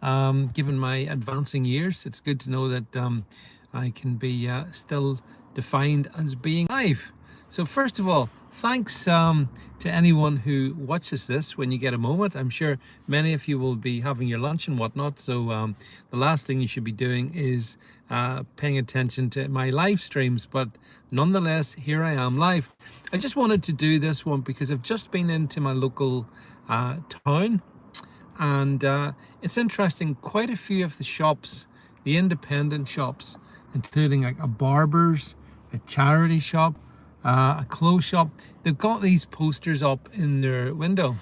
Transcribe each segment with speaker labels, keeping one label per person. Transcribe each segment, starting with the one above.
Speaker 1: given my advancing years. It's good to know that I can be still defined as being alive. So first of all, thanks to anyone who watches this when you get a moment. I'm sure many of you will be having your lunch and whatnot. So the last thing you should be doing is paying attention to my live streams. But nonetheless, here I am live. I just wanted to do this one because I've just been into my local town, and it's interesting. Quite a few of the shops, the independent shops, including like a barber's, a charity shop, a clothes shop, they've got these posters up in their window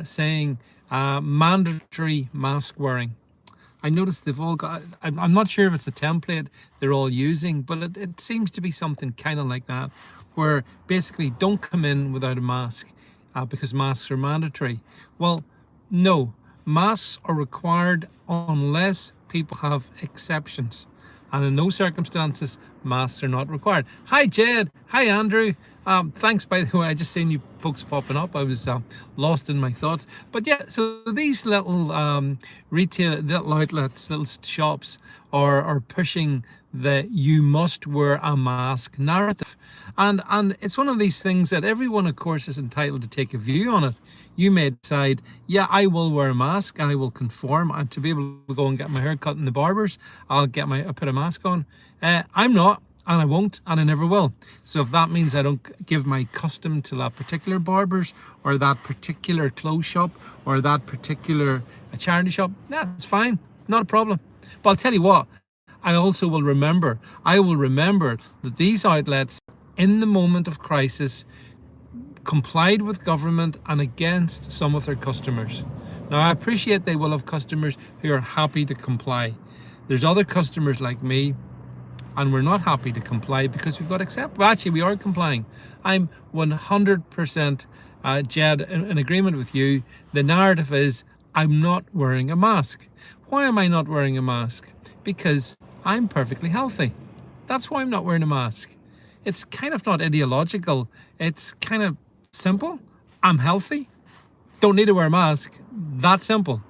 Speaker 1: saying mandatory mask wearing. I noticed they've all got, I'm not sure if it's a template they're all using, but it seems to be something kind of like that, where basically don't come in without a mask because masks are mandatory. Well, no, masks are required unless people have exceptions. And in those circumstances, masks are not required. Hi, Jed. Hi, Andrew. Thanks, by the way. I just seen you folks popping up. I was lost in my thoughts. But yeah, so these little retail, little outlets, little shops are pushing the you must wear a mask narrative. And it's one of these things that everyone, of course, is entitled to take a view on it. You may decide, yeah, I will wear a mask and I will conform, and to be able to go and get my hair cut in the barbers, I'll put a mask on. I'm not, and I won't, and I never will. So if that means I don't give my custom to that particular barbers or that particular clothes shop or that particular charity shop, that's fine, not a problem. But I'll tell you what, I also will remember, that these outlets in the moment of crisis complied with government and against some of their customers. Now, I appreciate they will have customers who are happy to comply. There's other customers like me, and we're not happy to comply because we've got well, actually, we are complying. I'm 100% Jed, in agreement with you. The narrative is I'm not wearing a mask. Why am I not wearing a mask? Because I'm perfectly healthy. That's why I'm not wearing a mask. It's kind of not ideological. It's kind of simple. I'm healthy. Don't need to wear a mask. That simple.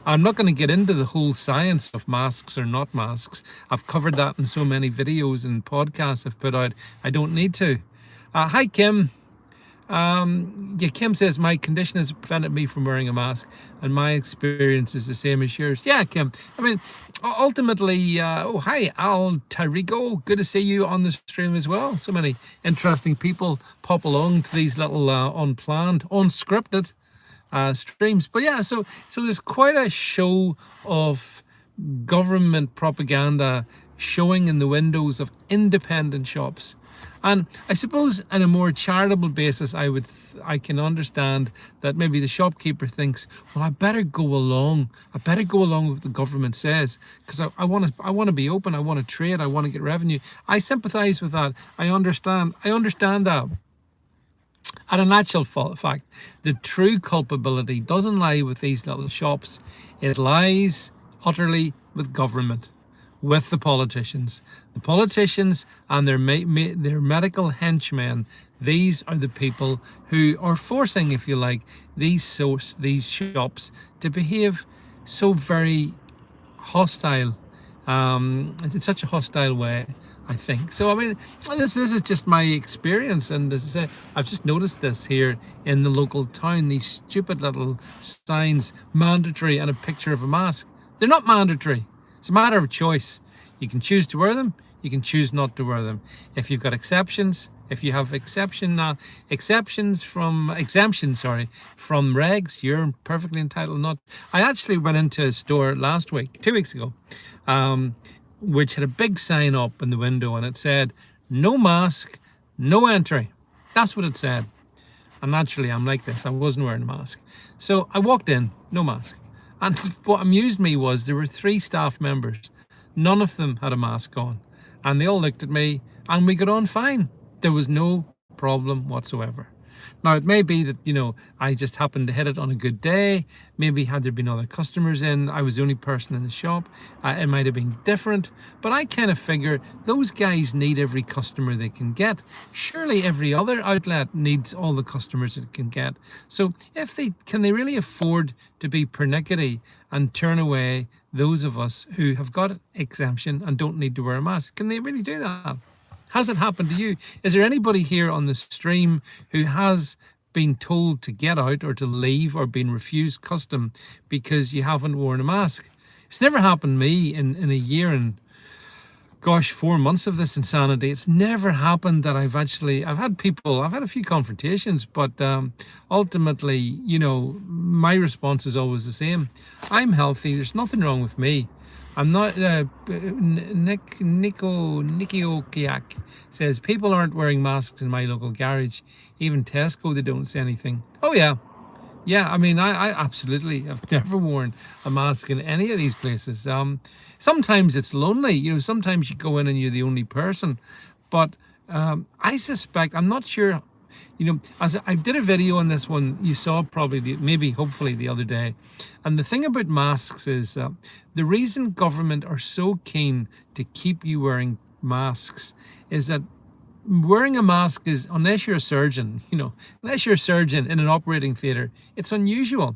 Speaker 1: I'm not going to get into the whole science of masks or not masks. I've covered that in so many videos and podcasts I've put out. I don't need to. Hi, Kim. Yeah, Kim says, my condition has prevented me from wearing a mask, and my experience is the same as yours. Yeah, Kim. I mean, ultimately, oh, hi, Al Tyrigo. Good to see you on the stream as well. So many interesting people pop along to these little unplanned, unscripted streams. But yeah, so there's quite a show of government propaganda showing in the windows of independent shops. And I suppose on a more charitable basis, I can understand that maybe the shopkeeper thinks, well, I better go along with what the government says, because I want to be open, I want to trade, I want to get revenue. I sympathize with that. I understand that. And in actual fact, the true culpability doesn't lie with these little shops. It lies utterly with government, with the politicians. The politicians and their medical henchmen, these are the people who are forcing, if you like, these shops to behave so very hostile, in such a hostile way, I think. So, I mean, this is just my experience. And as I say, I've just noticed this here in the local town, these stupid little signs, mandatory, and a picture of a mask. They're not mandatory. It's a matter of choice. You can choose to wear them. You can choose not to wear them. If you've got exceptions, if you have exemptions from regs, you're perfectly entitled not. I actually went into a store last week, 2 weeks ago, which had a big sign up in the window, and it said, no mask, no entry. That's what it said. And naturally, I'm like this. I wasn't wearing a mask. So I walked in, no mask. And what amused me was there were 3 staff members. None of them had a mask on. And they all looked at me, and we got on fine. There was no problem whatsoever. Now, it may be that, I just happened to hit it on a good day. Maybe had there been other customers in, I was the only person in the shop. It might have been different, but I kind of figure those guys need every customer they can get. Surely every other outlet needs all the customers it can get. So can they really afford to be pernickety and turn away those of us who have got exemption and don't need to wear a mask? Can they really do that? Has it happened to you? Is there anybody here on the stream who has been told to get out or to leave or been refused custom because you haven't worn a mask? It's never happened to me in a year and 4 months of this insanity. It's never happened that I've had a few confrontations, but ultimately, my response is always the same. I'm healthy. There's nothing wrong with me. I'm not. Nikiokiak says people aren't wearing masks in my local garage. Even Tesco, they don't say anything. Oh yeah. I mean, I absolutely have never worn a mask in any of these places. Sometimes it's lonely. Sometimes you go in and you're the only person. But I suspect, I'm not sure. As I did a video on this one, you saw probably, hopefully the other day. And the thing about masks is the reason government are so keen to keep you wearing masks is that wearing a mask is, unless you're a surgeon, in an operating theatre, it's unusual.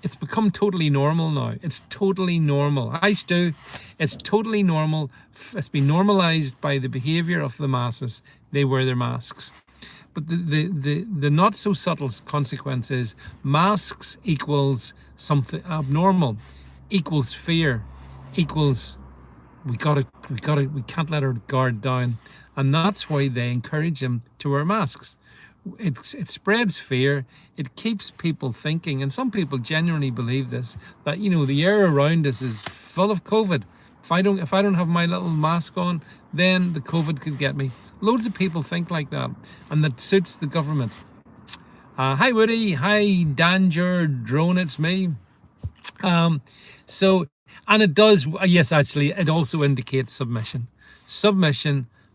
Speaker 1: It's become totally normal now. It's totally normal. Hi, Stu. It's totally normal. It's been normalized by the behavior of the masses. They wear their masks. But the not so subtle consequence is masks equals something abnormal, equals fear, equals we can't let our guard down. And that's why they encourage them to wear masks. It spreads fear. It keeps people thinking, and some people genuinely believe this, that the air around us is full of COVID. If I don't have my little mask on, then the COVID could get me. Loads of people think like that, and that suits the government. Hi Woody, hi Danger Drone, it's me. And it does, yes, actually, it also indicates submission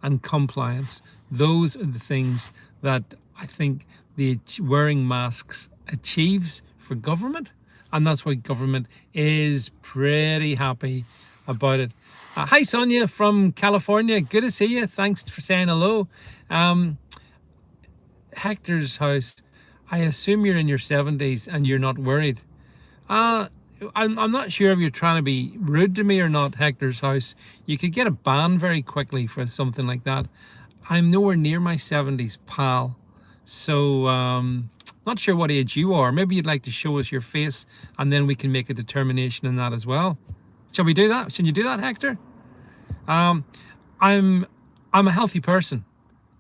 Speaker 1: and compliance. Those are the things that I think the wearing masks achieves for government, and that's why government is pretty happy about it. Hi Sonia from California, good to see you. Thanks for saying hello. Hector's house, I assume you're in your 70s and you're not worried. I'm not sure if you're trying to be rude to me or not, Hector's house. You could get a ban very quickly for something like that. I'm nowhere near my 70s, pal. So, not sure what age you are. Maybe you'd like to show us your face and then we can make a determination in that as well. Shall we do that? Should you do that, Hector? I'm a healthy person.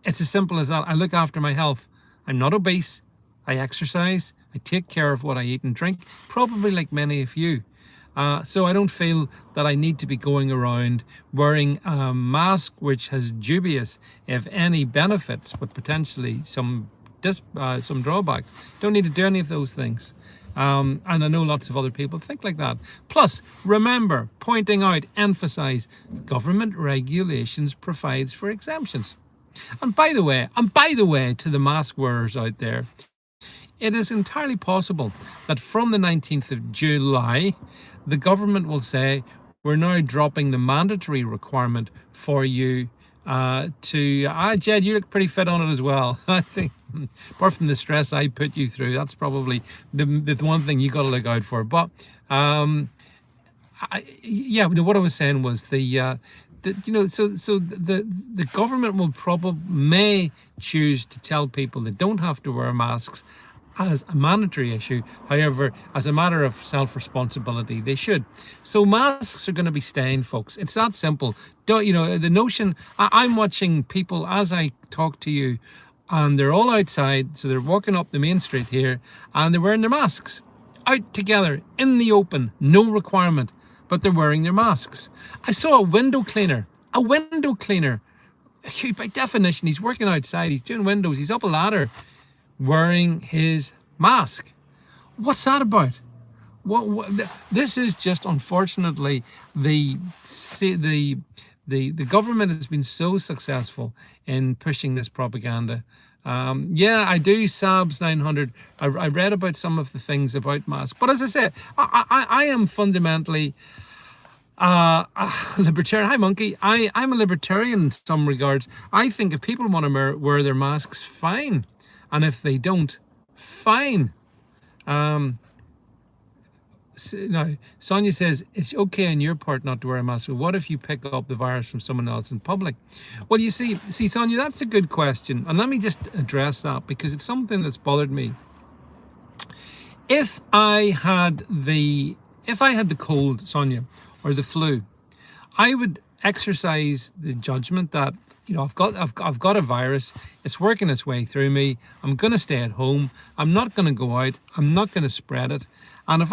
Speaker 1: It's as simple as that. I look after my health. I'm not obese. I exercise. I take care of what I eat and drink, probably like many of you. So I don't feel that I need to be going around wearing a mask which has dubious, if any, benefits, but potentially some drawbacks. Don't need to do any of those things. And I know lots of other people think like that. Plus, remember, pointing out, emphasize, government regulations provides for exemptions. And by the way, to the mask wearers out there, it is entirely possible that from the 19th of July, the government will say, we're now dropping the mandatory requirement for you Jed, you look pretty fit on it as well. I think, apart from the stress I put you through, that's probably the one thing you got to look out for. But what I was saying was the government may choose to tell people they don't have to wear masks as a mandatory issue. However, as a matter of self-responsibility, they should. So masks are going to be staying, folks. It's that simple. The notion, I'm watching people as I talk to you, and they're all outside, so they're walking up the main street here, and they're wearing their masks. Out together, in the open, no requirement, but they're wearing their masks. I saw a window cleaner. By definition, he's working outside, he's doing windows, he's up a ladder, wearing his mask. What's that about? This is just, unfortunately, the government has been so successful in pushing this propaganda. Yeah, I do. Sabs 900. I read about some of the things about masks, but as I said, I am fundamentally libertarian. Hi, monkey. I'm a libertarian in some regards. I think if people want to wear their masks, fine, and if they don't, fine. Um, Now, Sonia says it's okay on your part not to wear a mask, but what if you pick up the virus from someone else in public? Well, you see, Sonia, that's a good question, and let me just address that because it's something that's bothered me. If I had the cold, Sonia, or the flu, I would exercise the judgment that I've got a virus. It's working its way through me. I'm going to stay at home. I'm not going to go out. I'm not going to spread it. And if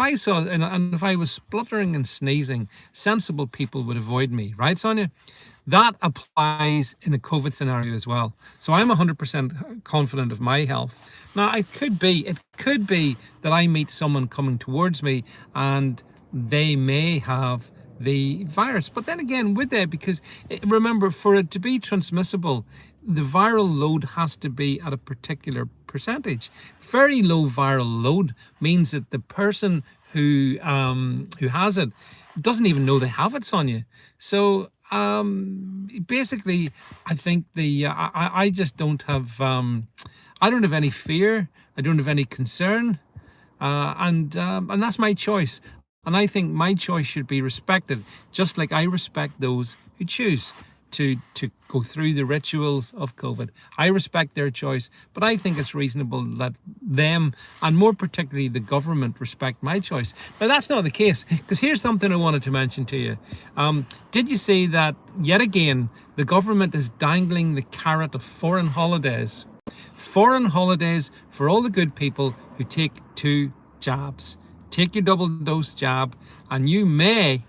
Speaker 1: I was spluttering and sneezing, sensible people would avoid me, right, Sonia? That applies in a COVID scenario as well. So I'm 100% confident of my health. Now, it could be that I meet someone coming towards me and they may have the virus. But then again, with that, because remember, for it to be transmissible, the viral load has to be at a particular percentage. Very low viral load means that the person who has it doesn't even know they have it, Sonia. So basically, I think I just don't have I don't have any fear. I don't have any concern, and that's my choice. And I think my choice should be respected, just like I respect those who choose to go through the rituals of COVID. I respect their choice, but I think it's reasonable that them, and more particularly the government, respect my choice. Now, that's not the case, because here's something I wanted to mention to you. Did you see that, yet again, the government is dangling the carrot of foreign holidays? Foreign holidays for all the good people who take 2 jabs. Take your double dose jab, and you may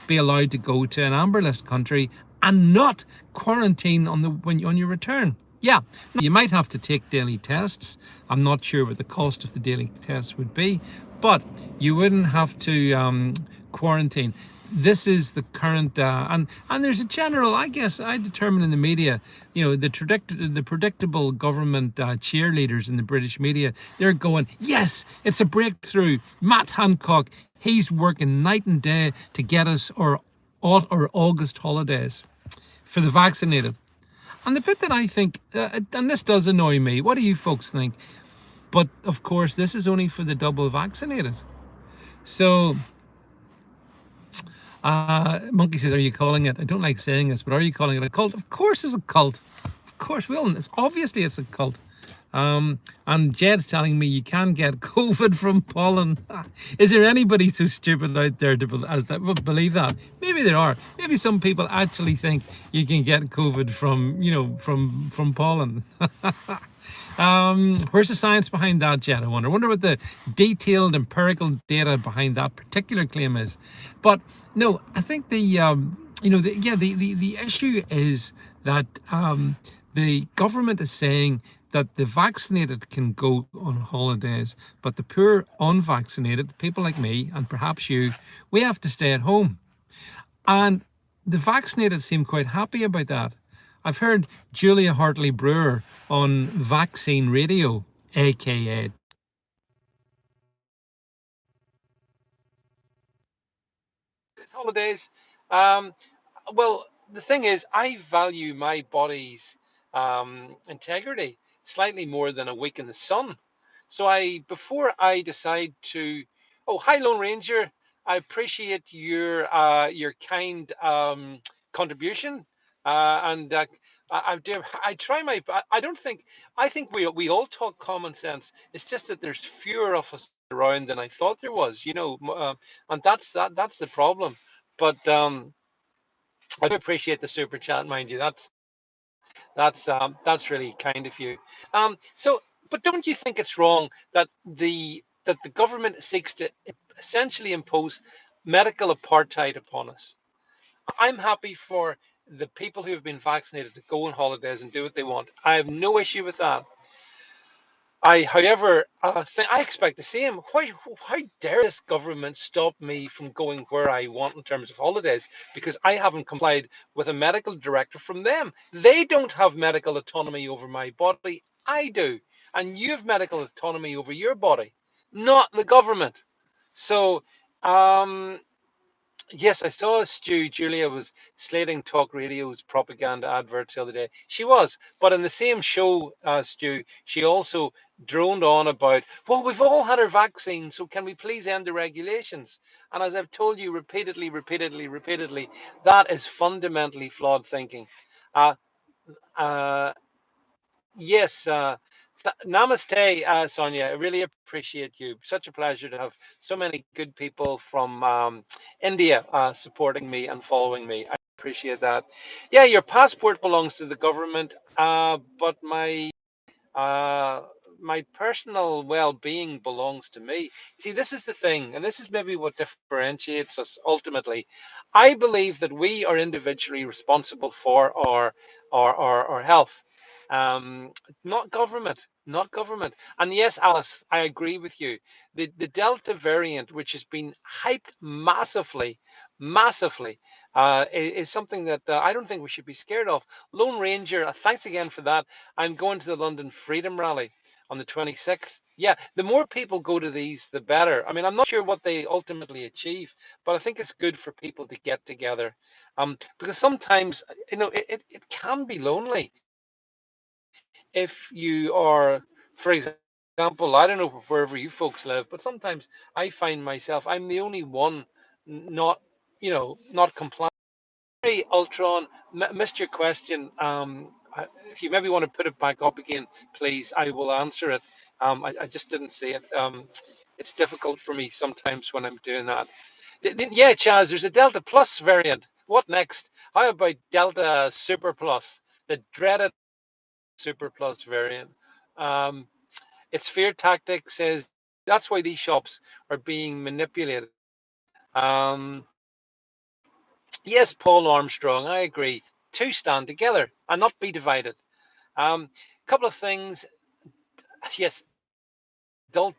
Speaker 1: be allowed to go to an amber list country and not quarantine on your return. Yeah, you might have to take daily tests. I'm not sure what the cost of the daily tests would be, but you wouldn't have to quarantine. This is the current, and there's a general, I guess, I determine in the media, the predictable government cheerleaders in the British media. They're going, yes, it's a breakthrough. Matt Hancock, he's working night and day to get us our August holidays for the vaccinated. And the bit that I think, and this does annoy me, what do you folks think? But of course, this is only for the double vaccinated. So, Monkey says, are you calling it? I don't like saying this, but are you calling it a cult? Of course it's a cult. Of course, Will. It's obviously it's a cult. And Jed's telling me you can get COVID from pollen. Is there anybody so stupid out there would believe that? Maybe there are. Maybe some people actually think you can get COVID from pollen. Where's the science behind that, Jed? I wonder what the detailed empirical data behind that particular claim is. But no, I think the issue is that the government is saying that the vaccinated can go on holidays, but the poor unvaccinated, people like me and perhaps you, we have to stay at home. And the vaccinated seem quite happy about that. I've heard Julia Hartley Brewer on Vaccine Radio, aka holidays. Um, well, the thing is, I value my body's integrity slightly more than a week in the sun. So before I decide to, oh, hi, Lone Ranger. I appreciate your kind contribution, and I try my. I don't think I think we all talk common sense. It's just that there's fewer of us around than I thought there was. And that's the problem. But I do appreciate the super chat, mind you. That's really kind of you. So, but don't you think it's wrong that the government seeks to essentially impose medical apartheid upon us? I'm happy for the people who have been vaccinated to go on holidays and do what they want. I have no issue with that. However, I expect the same. How dare this government stop me from going where I want in terms of holidays because I haven't complied with a medical directive from them? They don't have medical autonomy over my body I do. And you have medical autonomy over your body, not the government. So, um, yes, I saw Stu. Julia was slating Talk Radio's propaganda adverts the other day. She was, but in the same show, Stu, she also droned on about, well, we've all had our vaccine, so can we please end the regulations? And as I've told you repeatedly, that is fundamentally flawed thinking. Uh, uh, Yes, namaste, Sonia. I really appreciate you. Such a pleasure to have so many good people from India supporting me and following me. I appreciate that. Yeah, your passport belongs to the government, but uh, my personal well-being belongs to me. See, this is the thing, and this is maybe what differentiates us ultimately. I believe that we are individually responsible for our health, um, not government. Not government. And yes, Alice, I agree with you. The Delta variant, which has been hyped massively, is something that I don't think we should be scared of. Lone Ranger, thanks again for that. I'm going to the London Freedom Rally on the 26th. Yeah, the more people go to these, the better. I mean, I'm not sure what they ultimately achieve, but I think it's good for people to get together. Because sometimes, it can be lonely if you are, for example, I don't know wherever you folks live, but sometimes I find myself, I'm the only one not, not compliant. Hey, Ultron, missed your question. If you maybe want to put it back up again, please, I will answer it. I just didn't see it. It's difficult for me sometimes when I'm doing that. Yeah, Chaz, there's a Delta Plus variant. What next? How about Delta Super Plus, the dreaded Super Plus variant? Um, its fear tactic says that's why these shops are being manipulated. Um, Yes, Paul Armstrong, I agree. Two stand together and not be divided. Couple of things. Yes,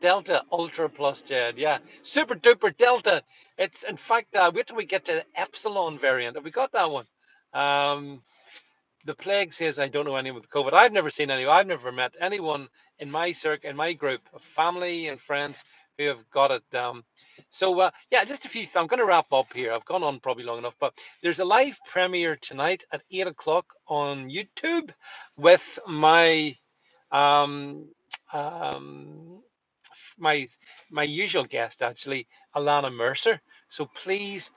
Speaker 1: Delta Ultra Plus Jed. Yeah, super duper Delta. It's in fact, wait till we get to the Epsilon variant. Have we got that one? Um, the plague says I don't know anyone with COVID. I've never seen anyone. I've never met anyone in my circle, in my group of family and friends who have got it. Yeah, just a few. I'm going to wrap up here. I've gone on probably long enough, but there's a live premiere tonight at 8 o'clock on YouTube with um, um, my my usual guest actually, Alana Mercer. So please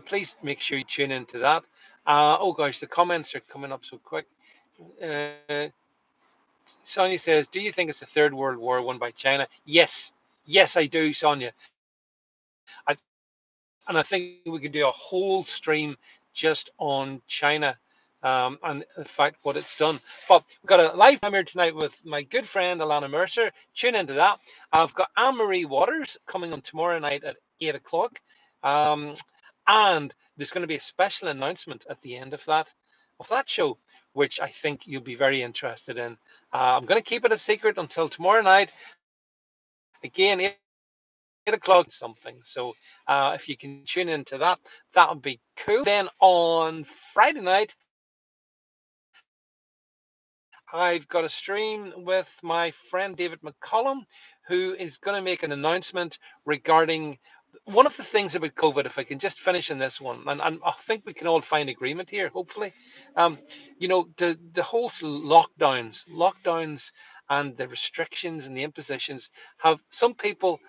Speaker 1: please make sure you tune into that. Oh gosh, the comments are coming up so quick. Uh, Sonia says, "Do you think it's a third world war won by China?" Yes, yes, I do, Sonia. And I think we could do a whole stream just on China. And the fact what it's done. But we've got a live premiere tonight with my good friend Alana Mercer. Tune into that. I've got Anne Marie Waters coming on tomorrow night at 8 o'clock. Um, and there's going to be a special announcement at the end of that show, which I think you'll be very interested in. I'm going to keep it a secret until tomorrow night. Again, 8 o'clock something. So if you can tune into that, that would be cool. Then on Friday night, I've got a stream with my friend David McCollum, who is going to make an announcement regarding one of the things about COVID. If I can just finish in this one, and I think we can all find agreement here, hopefully. The whole lockdowns and the restrictions and the impositions have some people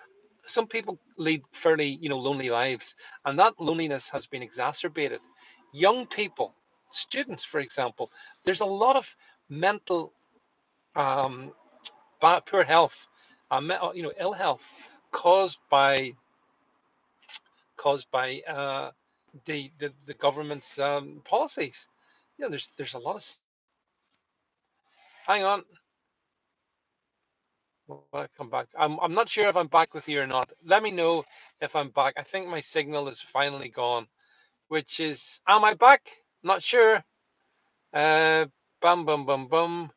Speaker 1: lead fairly lonely lives, and that loneliness has been exacerbated. Young people, students for example, there's a lot of mental um, poor health, ill health caused by caused by the government's policies. There's a lot of. Hang on, will I come back? I'm not sure if I'm back with you or not. Let me know if I'm back. I think my signal is finally gone. Which is, am I back? Not sure. Uh, bum bum bum bum.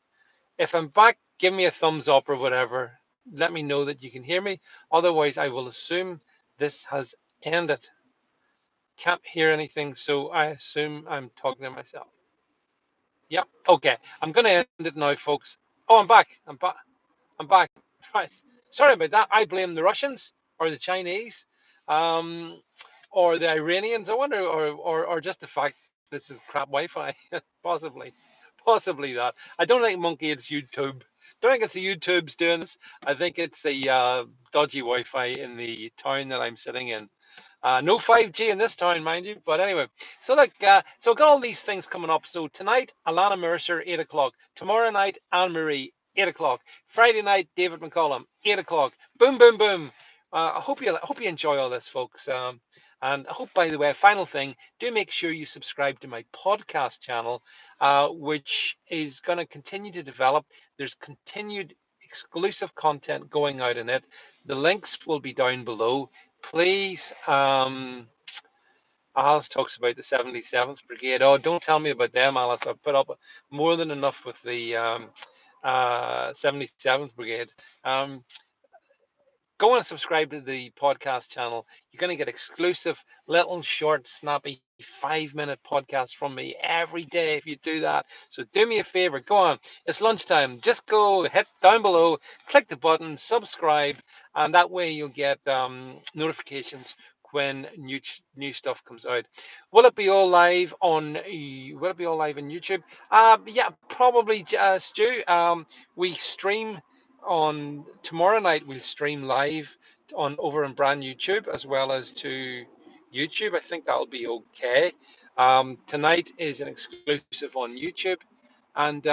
Speaker 1: If I'm back, give me a thumbs up or whatever. Let me know that you can hear me. Otherwise, I will assume this has ended. Can't hear anything, so I assume I'm talking to myself. Yep. Okay. I'm going to end it now, folks. Oh, I'm back. I'm back. Right. Sorry about that. I blame the Russians or the Chinese, um, or the Iranians. I wonder, or just the fact this is crap Wi-Fi. Possibly, possibly that. I don't think Monkey. It's YouTube. Don't think it's the YouTube's doing this. I think it's the dodgy Wi-Fi in the town that I'm sitting in. No 5G in this town, mind you. But anyway, so look, so got all these things coming up. So tonight, Alana Mercer, 8 o'clock. Tomorrow night, Anne Marie, 8 o'clock. Friday night, David McCollum, 8 o'clock. Boom, boom, boom. I hope you enjoy all this, folks. And I hope, by the way, final thing, do make sure you subscribe to my podcast channel, which is going to continue to develop. There's continued exclusive content going out in it. The links will be down below. Please, Alice talks about the 77th Brigade. Oh, don't tell me about them, Alice. I've put up more than enough with the 77th Brigade. Um, Go and subscribe to the podcast channel. You're going to get exclusive, little, short, snappy 5-minute podcasts from me every day if you do that. So do me a favor. Go on. It's lunchtime. Just go hit down below, click the button, subscribe, and that way you'll get notifications when new stuff comes out. Will it be all live on? Will it be all live on YouTube? Yeah, probably, Stu. We stream on tomorrow night. We'll stream live on over on brand YouTube as well as to YouTube. I think that'll be okay. Tonight is an exclusive on YouTube, and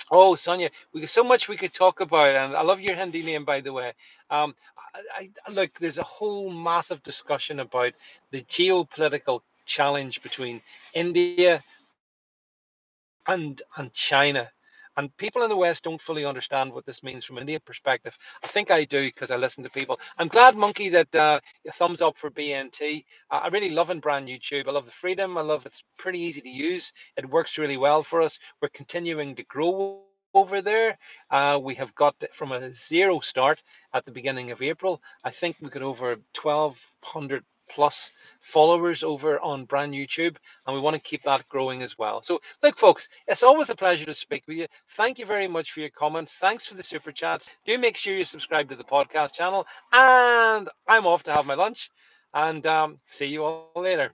Speaker 1: oh, Sonia, we got so much we could talk about, and I love your Hindi name, by the way. Um, Look, there's a whole massive discussion about the geopolitical challenge between India and China. And people in the West don't fully understand what this means from an Indian perspective. I think I do because I listen to people. I'm glad, Monkey, that a thumbs up for BNT. I really love in brand YouTube. I love the freedom. I love it's pretty easy to use. It works really well for us. We're continuing to grow over there. We have got from a zero start at the beginning of April. I think we got over 1,200 plus followers over on brand YouTube, and we want to keep that growing as well. So, look, folks, it's always a pleasure to speak with you. Thank you very much for your comments. Thanks for the super chats. Do make sure you subscribe to the podcast channel, and I'm off to have my lunch. And see you all later.